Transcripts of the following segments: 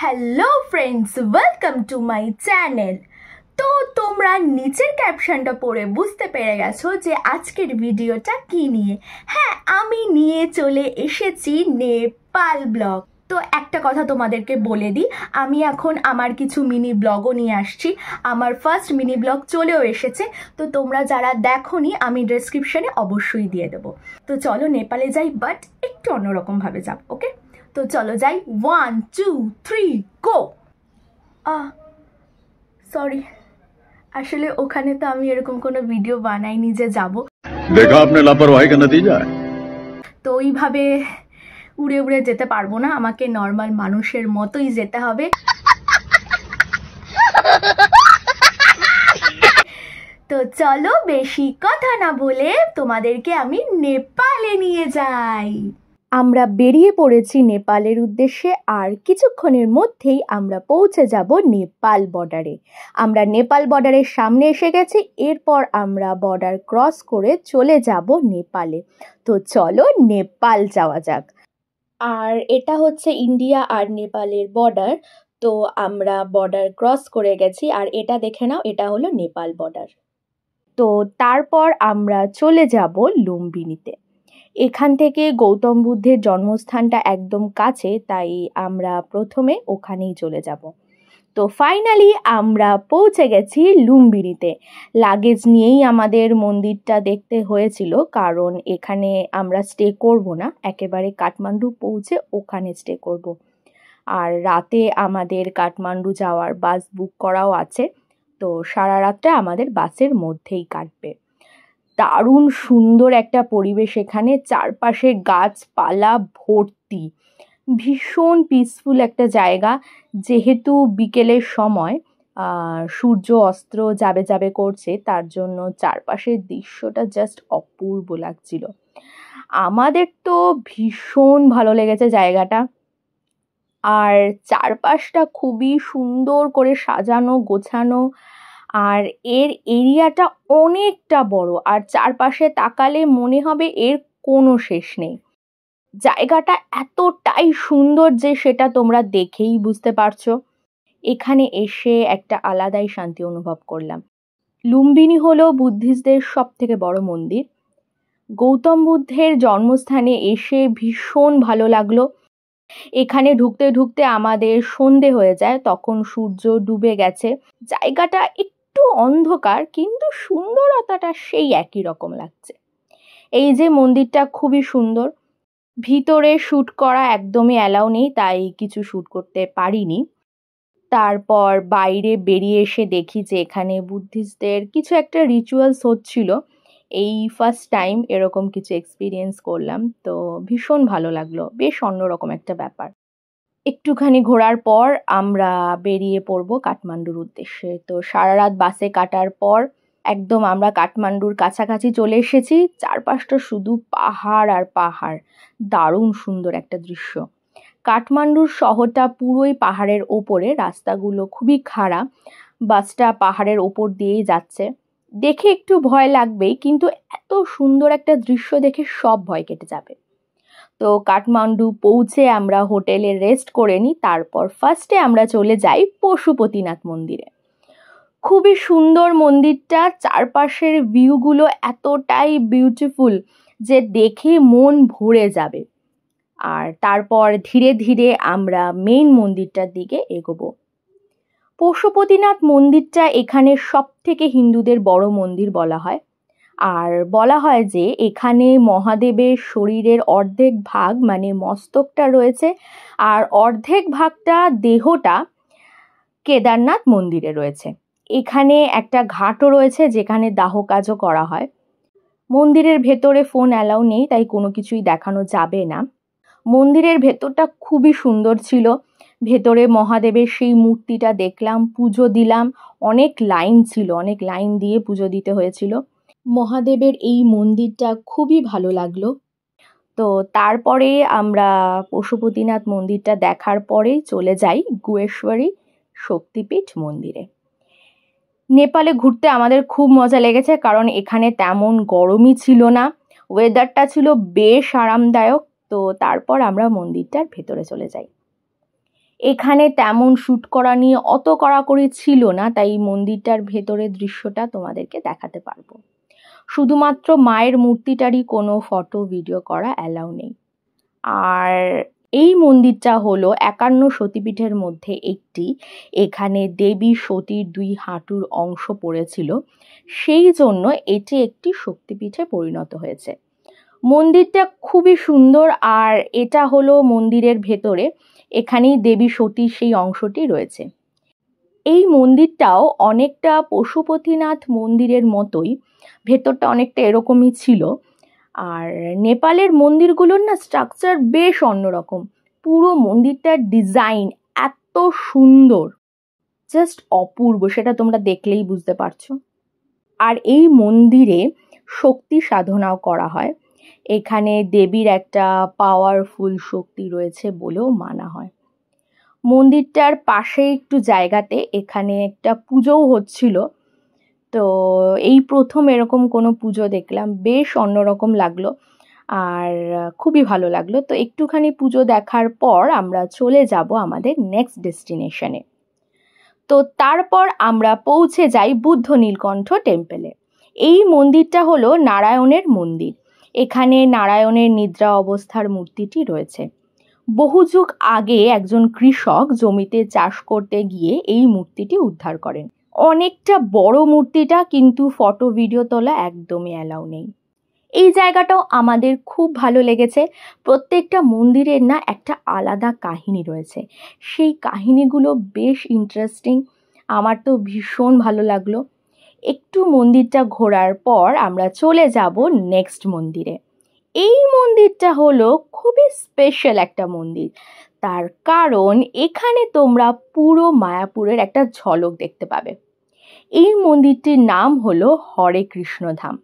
Hello friends, welcome to my channel. তো তোমরা নিচের ক্যাপশনটা পড়ে বুঝতে পেরে গেছো যে আজকের ভিডিওটা কি নিয়ে। হ্যাঁ, আমি নিয়ে চলে এসেছি নেপাল ব্লগ। তো একটা কথা তোমাদেরকে বলে দিই, আমি এখন আমার কিছু মিনি ব্লগও নিয়ে আসছি। আমার ফার্স্ট মিনি ব্লগ চলেও এসেছে, তো তোমরা যারা দেখোনি আমি ডেসক্রিপশনে অবশ্যই দিয়ে দেবো। তো চলো নেপালে যাই, বাট একটু অন্যরকমভাবে যাব। ওকে, তো চলো যাই। 1 2 3 গো। সরি, আসলে ওখানে তো আমি এরকম কোনো ভিডিও বানাইনি যে যাব। দেখা আপনি লাপরওয়াহি কা নতিজা। তো ওইভাবে উড়ে উড়ে যেতে পারবো না, আমাকে নর্মাল মানুষের মতোই যেতে হবে। তো চলো বেশি কথা না বলে তোমাদেরকে আমি নেপালে নিয়ে যাই। আমরা বেরিয়ে পড়েছি নেপালের উদ্দেশ্যে, আর কিছুক্ষণের মধ্যেই আমরা পৌঁছে যাব নেপাল বর্ডারে। আমরা নেপাল বর্ডারের সামনে এসে গেছি, এরপর আমরা বর্ডার ক্রস করে চলে যাব নেপালে। তো চলো নেপাল যাওয়া যাক। আর এটা হচ্ছে ইন্ডিয়া আর নেপালের বর্ডার। তো আমরা বর্ডার ক্রস করে গেছি, আর এটা দেখে নাও, এটা হলো নেপাল বর্ডার। তো তারপর আমরা চলে যাব লুম্বিনীতে। এখান থেকে গৌতম বুদ্ধের জন্মস্থানটা একদম কাছে, তাই আমরা প্রথমে ওখানেই চলে যাব। তো ফাইনালি আমরা পৌঁছে গেছি লুম্বিনীতে। লাগেজ নিয়েই আমাদের মন্দিরটা দেখতে হয়েছিল, কারণ এখানে আমরা স্টে করব না, একেবারে কাঠমান্ডু পৌঁছে ওখানে স্টে করব। আর রাতে আমাদের কাঠমান্ডু যাওয়ার বাস বুক করাও আছে, তো সারা রাতটা আমাদের বাসের মধ্যেই কাটবে। দারুণ সুন্দর একটা পরিবেশ এখানে, চারপাশে গাছপালা ভর্তি, ভীষণ পিসফুল একটা জায়গা। যেহেতু বিকেলের সময় সূর্য অস্ত যাবে যাবে করছে, তার জন্য চারপাশের দৃশ্যটা জাস্ট অপূর্ব লাগছিল। আমাদের তো ভীষণ ভালো লেগেছে জায়গাটা। আর চারপাশটা খুবই সুন্দর করে সাজানো গোছানো, আর এর এরিয়াটা অনেকটা বড়, আর চারপাশে তাকালে মনে হবে এর কোনো শেষ নেই। জায়গাটা এতটাই সুন্দর যে সেটা তোমরা দেখেই বুঝতে পারছো। এখানে এসে একটা আলাদাই শান্তি অনুভব করলাম। লুম্বিনী হলো বুদ্ধিস্টদের সব থেকে বড় মন্দির। গৌতম বুদ্ধের জন্মস্থানে এসে ভীষণ ভালো লাগলো। এখানে ঢুকতে ঢুকতে আমাদের সন্ধে হয়ে যায়, তখন সূর্য ডুবে গেছে। জায়গাটা একটু অন্ধকার, কিন্তু সুন্দরতাটা সেই একই রকম লাগছে। এই যে মন্দিরটা খুবই সুন্দর। ভিতরে শ্যুট করা একদমই অ্যালাউ নেই, তাই কিছু শ্যুট করতে পারিনি। তারপর বাইরে বেরিয়ে এসে দেখি যে এখানে বুদ্ধিস্টদের কিছু একটা রিচুয়ালস হচ্ছিল। এই ফার্স্ট টাইম এরকম কিছু এক্সপিরিয়েন্স করলাম, তো ভীষণ ভালো লাগলো, বেশ অন্যরকম একটা ব্যাপার। একটুখানি ঘোরার পর আমরা বেরিয়ে পড়ব কাঠমান্ডুর উদ্দেশ্যে। তো সারা রাত বাসে কাটার পর একদম আমরা কাঠমান্ডুর কাছাকাছি চলে এসেছি। চারপাশটা শুধু পাহাড় আর পাহাড়, দারুণ সুন্দর একটা দৃশ্য। কাঠমান্ডুর শহরটা পুরোই পাহাড়ের ওপরে, রাস্তাগুলো খুবই খারাপ, বাসটা পাহাড়ের ওপর দিয়েই যাচ্ছে। দেখে একটু ভয় লাগবেই, কিন্তু এত সুন্দর একটা দৃশ্য দেখে সব ভয় কেটে যাবে। তো কাঠমান্ডু পৌঁছে আমরা হোটেলে রেস্ট করে নিই, তারপর ফার্স্টে আমরা চলে যাই পশুপতিনাথ মন্দিরে। খুবই সুন্দর মন্দিরটা, চারপাশের ভিউগুলো এতটাই বিউটিফুল যে দেখে মন ভরে যাবে। আর তারপর ধীরে ধীরে আমরা মেইন মন্দিরটার দিকে এগোবো। পশুপতিনাথ মন্দিরটা এখানে সব থেকে হিন্দুদের বড় মন্দির বলা হয়। আর বলা হয় যে এখানে মহাদেবের শরীরের অর্ধেক ভাগ মানে মস্তকটা রয়েছে, আর অর্ধেক ভাগটা দেহটা কেদারনাথ মন্দিরে রয়েছে। এখানে একটা ঘাটও রয়েছে যেখানে দাহ কাজও করা হয়। মন্দিরের ভেতরে ফোন অ্যালাউ নেই, তাই কোনো কিছুই দেখানো যাবে না। মন্দিরের ভেতরটা খুবই সুন্দর ছিল। ভেতরে মহাদেবের সেই মূর্তিটা দেখলাম, পুজো দিলাম। অনেক লাইন ছিল, অনেক লাইন দিয়ে পুজো দিতে হয়েছিল। মহাদেবের এই মন্দিরটা খুবই ভালো লাগলো। তো তারপরে আমরা পশুপতিনাথ মন্দিরটা দেখার পরেই চলে যাই গুহেশ্বরী শক্তিপীঠ মন্দিরে। নেপালে ঘুরতে আমাদের খুব মজা লেগেছে, কারণ এখানে তেমন গরমই ছিল না, ওয়েদারটা ছিল বেশ আরামদায়ক। তো তারপর আমরা মন্দিরটার ভেতরে চলে যাই। এখানে তেমন শ্যুট করা নিয়ে অত কড়াকড়ি ছিল না, তাই মন্দিরটার ভেতরের দৃশ্যটা তোমাদেরকে দেখাতে পারবো। শুধুমাত্র মায়ের মূর্তিটারই কোনো ফটো ভিডিও করা অ্যালাউ নেই। আর এই মন্দিরটা হলো 51 সতীপীঠের মধ্যে একটি। এখানে দেবী সতীর 2 হাঁটুর অংশ পড়েছিল, সেই জন্য এটি একটি শক্তিপীঠে পরিণত হয়েছে। মন্দিরটা খুবই সুন্দর, আর এটা হলো মন্দিরের ভেতরে, এখানেই দেবী সতীর সেই অংশটি রয়েছে। এই মন্দিরটাও অনেকটা পশুপতিনাথ মন্দিরের মতোই, ভেতরটা অনেকটা এরকমই ছিল। আর নেপালের মন্দিরগুলোর না স্ট্রাকচার বেশ অন্যরকম। পুরো মন্দিরটার ডিজাইন এত সুন্দর, জাস্ট অপূর্ব, সেটা তোমরা দেখলেই বুঝতে পারছো। আর এই মন্দিরে শক্তি সাধনাও করা হয়। এখানে দেবীর একটা পাওয়ারফুল শক্তি রয়েছে বলেও মানা হয়। মন্দিরটার পাশে একটু জায়গাতে এখানে একটা পুজোও হচ্ছিল। তো এই প্রথম এরকম কোনো পুজো দেখলাম, বেশ অন্যরকম লাগলো আর খুবই ভালো লাগলো। তো একটুখানি পুজো দেখার পর আমরা চলে যাব আমাদের নেক্সট ডেস্টিনেশনে। তো তারপর আমরা পৌঁছে যাই বুদ্ধ নীলকণ্ঠ টেম্পলে। এই মন্দিরটা হলো নারায়ণের মন্দির। এখানে নারায়ণের নিদ্রা অবস্থার মূর্তিটি রয়েছে। বহু যুগ আগে একজন কৃষক জমিতে চাষ করতে গিয়ে এই মূর্তিটি উদ্ধার করেন। অনেকটা বড় মূর্তিটা, কিন্তু ফটো ভিডিও তোলা একদমই অ্যালাউ নেই। এই জায়গাটাও আমাদের খুব ভালো লেগেছে। প্রত্যেকটা মন্দিরের না একটা আলাদা কাহিনী রয়েছে, সেই কাহিনীগুলো বেশ ইন্টারেস্টিং। আমার তো ভীষণ ভালো লাগলো। একটু মন্দিরটা ঘোরার পর আমরা চলে যাব নেক্সট মন্দিরে। এই মন্দিরটা হলো খুবই স্পেশাল একটা মন্দির, তার কারণ এখানে তোমরা পুরো মায়াপুরের একটা ঝলক দেখতে পাবে। এই মন্দিরটির নাম হলো হরে কৃষ্ণ ধাম।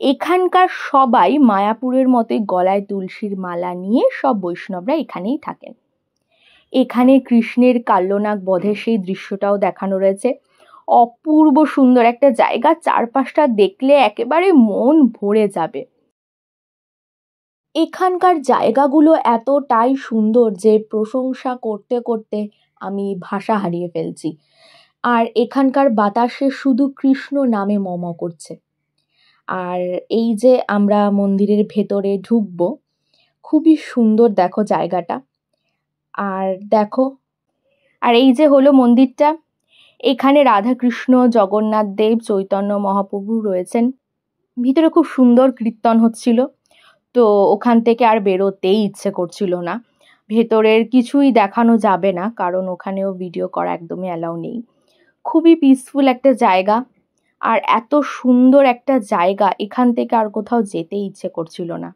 এখানকার সবাই মায়াপুরের মতোই গলায় তুলসীর মালা নিয়ে সব বৈষ্ণবরা এখানেই থাকেন। এখানে কৃষ্ণের কাল্যনাগ বধের সেই দৃশ্যটাও দেখানো রয়েছে। অপূর্ব সুন্দর একটা জায়গা, চারপাশটা দেখলে একেবারে মন ভরে যাবে। এখানকার জায়গাগুলো এতটাই সুন্দর যে প্রশংসা করতে করতে আমি ভাষা হারিয়ে ফেলছি। আর এখানকার বাতাসে শুধু কৃষ্ণ নামে মম করছে। আর এই যে আমরা মন্দিরের ভেতরে ঢুকবো, খুবই সুন্দর দেখো জায়গাটা। আর দেখো, আর এই যে হলো মন্দিরটা। এখানে রাধাকৃষ্ণ, জগন্নাথ দেব, চৈতন্য মহাপ্রভু রয়েছেন। ভিতরে খুব সুন্দর কীর্তন হচ্ছিল। তো ওখান থেকে আর বেরোতেই ইচ্ছে করছিল না। ভেতরের কিছুই দেখানো যাবে না, কারণ ওখানেও ভিডিও করা একদমই অ্যালাউ নেই। খুবই পিসফুল একটা জায়গা, আর এত সুন্দর একটা জায়গা, এখান থেকে আর কোথাও যেতে ইচ্ছে করছিল না।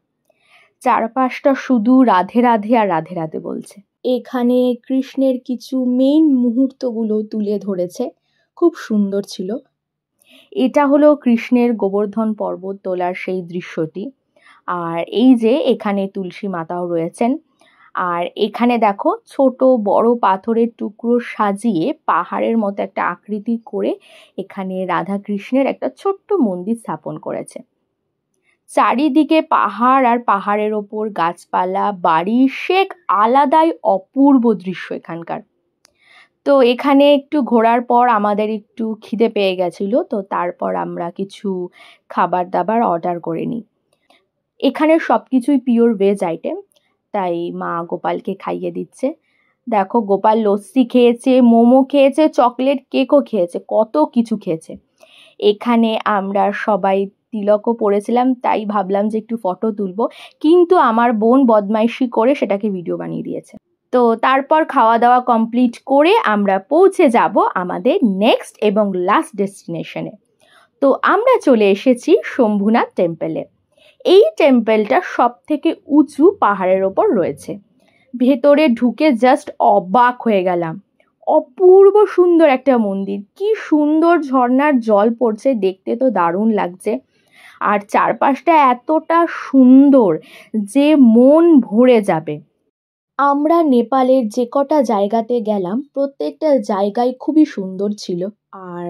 চারপাশটা শুধু রাধে রাধে আর রাধে রাধে বলছে। এখানে কৃষ্ণের কিছু মেইন মুহূর্তগুলো তুলে ধরেছে, খুব সুন্দর ছিল। এটা হলো কৃষ্ণের গোবর্ধন পর্বত তোলার সেই দৃশ্যটি। আর এই যে এখানে তুলসী মাতাও রয়েছেন। আর এখানে দেখো ছোট বড় পাথরের টুকরো সাজিয়ে পাহাড়ের মতো একটা আকৃতি করে এখানে রাধা কৃষ্ণের একটা ছোট্ট মন্দির স্থাপন করেছে। চারিদিকে পাহাড়, আর পাহাড়ের ওপর গাছপালা, বাড়ি, সে আলাদাই অপূর্ব দৃশ্য এখানকার। তো এখানে একটু ঘোরার পর আমাদের একটু খিদে পেয়ে গেছিল, তো তারপর আমরা কিছু খাবার দাবার অর্ডার করে নিই। এখানে সব কিছুই পিওর ভেজ আইটেম, তাই মা গোপালকে খাইয়ে দিচ্ছে। দেখো, গোপাল লস্যি খেয়েছে, মোমো খেয়েছে, চকলেট কেকও খেয়েছে, কত কিছু খেয়েছে। এখানে আমরা সবাই তিলকও পরেছিলাম, তাই ভাবলাম যে একটু ফটো তুলবো, কিন্তু আমার বোন বদমাইশি করে সেটাকে ভিডিও বানিয়ে দিয়েছে। তো তারপর খাওয়া দাওয়া কমপ্লিট করে আমরা পৌঁছে যাব আমাদের নেক্সট এবং লাস্ট ডেস্টিনেশনে। তো আমরা চলে এসেছি শম্ভুনাথ টেম্পলে। এই টেম্পলটা সব থেকে উঁচু পাহাড়ের ওপর রয়েছে। ভেতরে ঢুকে জাস্ট অবাক হয়ে গেলাম। অপূর্ব সুন্দর একটা মন্দির, কি সুন্দর ঝর্ণার জল পড়ছে, দেখতে তো দারুণ লাগছে। আর চারপাশটা এতটা সুন্দর যে মন ভরে যাবে। আমরা নেপালের যে কটা জায়গাতে গেলাম, প্রত্যেকটা জায়গায় খুবই সুন্দর ছিল। আর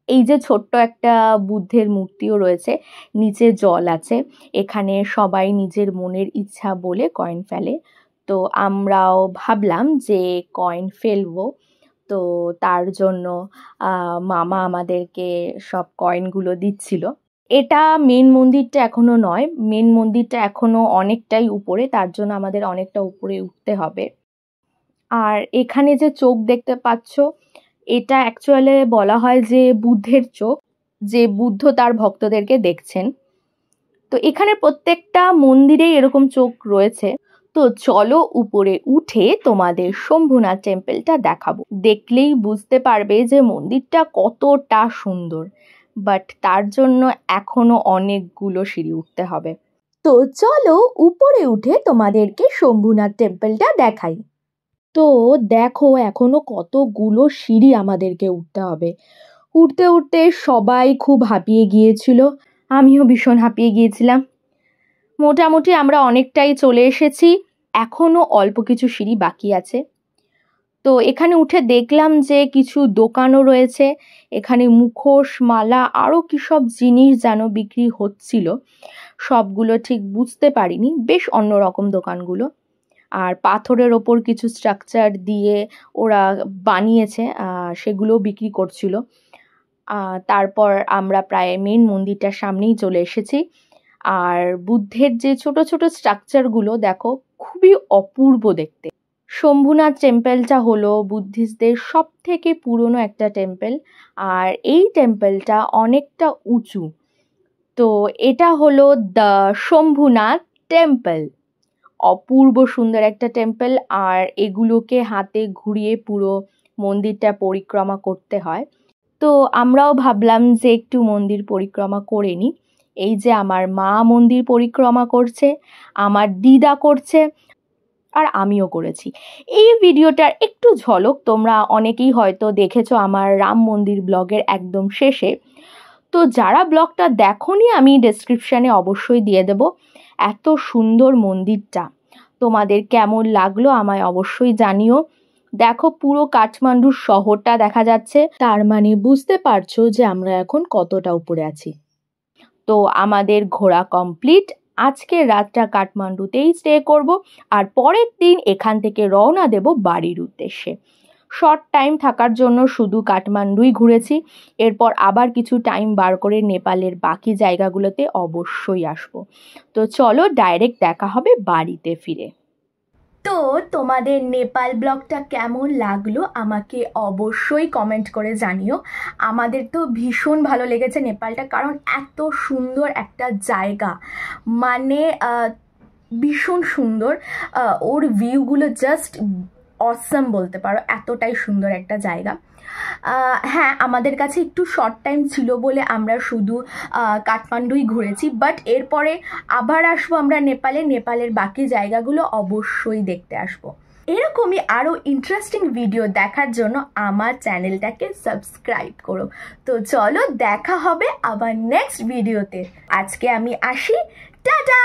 এই যে ছোট্ট একটা বুদ্ধের মূর্তিও রয়েছে, নিচে জল আছে, এখানে সবাই নিজের মনের ইচ্ছা বলে কয়েন ফেলে। তো তো আমরাও ভাবলাম যে কয়েন ফেলবো। তো তার জন্য মামা আমাদেরকে সব কয়েনগুলো দিচ্ছিল। এটা মেন মন্দিরটা এখনো নয়, মেন মন্দিরটা এখনো অনেকটাই উপরে, তার জন্য আমাদের অনেকটা উপরে উঠতে হবে। আর এখানে যে চোখ দেখতে পাচ্ছ, এটা অ্যাকচুয়ালি বলা হয় যে বুদ্ধের চোখ, যে বুদ্ধ তার ভক্তদেরকে দেখছেন। তো এখানে প্রত্যেকটা মন্দিরেই এরকম চোখ রয়েছে। তো চলো উপরে উঠে তোমাদের শম্ভুনাথ টেম্পলটা দেখাবো। দেখলেই বুঝতে পারবে যে মন্দিরটা কতটা সুন্দর, বাট তার জন্য এখনো অনেকগুলো সিঁড়ি উঠতে হবে। তো চলো উপরে উঠে তোমাদেরকে শম্ভুনাথ টেম্পলটা দেখাই। তো দেখো এখনো কতগুলো সিঁড়ি আমাদেরকে উঠতে হবে। উঠতে উঠতে সবাই খুব হাঁপিয়ে গিয়েছিল, আমিও ভীষণ হাঁপিয়ে গিয়েছিলাম। মোটামুটি আমরা অনেকটাই চলে এসেছি, এখনো অল্প কিছু সিঁড়ি বাকি আছে। তো এখানে উঠে দেখলাম যে কিছু দোকানও রয়েছে, এখানে মুখোশ, মালা, আরও কি সব জিনিস যেন বিক্রি হচ্ছিল, সবগুলো ঠিক বুঝতে পারিনি, বেশ অন্যরকম দোকানগুলো। আর পাথরের ওপর কিছু স্ট্রাকচার দিয়ে ওরা বানিয়েছে, সেগুলো বিক্রি করছিল। তারপর আমরা প্রায় মেন মন্দিরটার সামনেই চলে এসেছি। আর বুদ্ধের যে ছোট ছোট স্ট্রাকচারগুলো দেখো, খুবই অপূর্ব দেখতে। শম্ভুনাথ টেম্পলটা হলো বুদ্ধিস্টদের সব থেকে পুরনো একটা টেম্পল, আর এই টেম্পলটা অনেকটা উঁচু। তো এটা হলো দ্য শম্ভুনাথ টেম্পল, অপূর্ব সুন্দর একটা টেম্পল। আর এগুলোকে হাতে ঘুরিয়ে পুরো মন্দিরটা পরিক্রমা করতে হয়। তো আমরাও ভাবলাম যে একটু মন্দির পরিক্রমা করে নিই। এই যে আমার মা মন্দির পরিক্রমা করছে, আমার দিদা করছে, আর আমিও করেছি। এই ভিডিওটার একটু ঝলক তোমরা অনেকেই হয়তো দেখেছো আমার রাম মন্দির ব্লগের একদম শেষে। তো যারা ব্লগটা দেখোনি, আমি ডেসক্রিপশানে অবশ্যই দিয়ে দেব। এত সুন্দর মন্দিরটা, তোমাদের কেমন লাগলো আমায় অবশ্যই জানিও। দেখো পুরো কাঠমান্ডু শহরটা দেখা যাচ্ছে, তার মানে বুঝতে পারছো যে আমরা এখন কতটা উপরে আছি। তো আমাদের ঘোরা কমপ্লিট, আজকের রাতটা কাঠমান্ডুতেই স্টে করব, আর পরের দিন এখান থেকে রওনা দেব বাড়ির উদ্দেশ্যে। শর্ট টাইম থাকার জন্য শুধু কাঠমান্ডুই ঘুরেছি, এরপর আবার কিছু টাইম বার করে নেপালের বাকি জায়গাগুলোতে অবশ্যই আসব। তো চলো ডাইরেক্ট দেখা হবে বাড়িতে ফিরে। তো তোমাদের নেপাল ব্লগটা কেমন লাগলো আমাকে অবশ্যই কমেন্ট করে জানিও। আমাদের তো ভীষণ ভালো লেগেছে নেপালটা, কারণ এত সুন্দর একটা জায়গা, মানে ভীষণ সুন্দর। ওর ভিউগুলো জাস্ট অসাম বলতে পারো, এতটাই সুন্দর একটা জায়গা। হ্যাঁ, আমাদের কাছে একটু শর্ট টাইম ছিল বলে আমরা শুধু কাঠমান্ডুই ঘুরেছি, বাট এরপরে আবার আসবো আমরা নেপালের বাকি জায়গাগুলো অবশ্যই দেখতে আসবো। এরকমই আরও ইন্টারেস্টিং ভিডিও দেখার জন্য আমার চ্যানেলটাকে সাবস্ক্রাইব করো। তো চলো দেখা হবে আবার নেক্সট ভিডিওতে। আজকে আমি আসি, টাটা।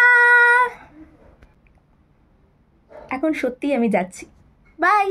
এখন সত্যিই আমি যাচ্ছি, বাই।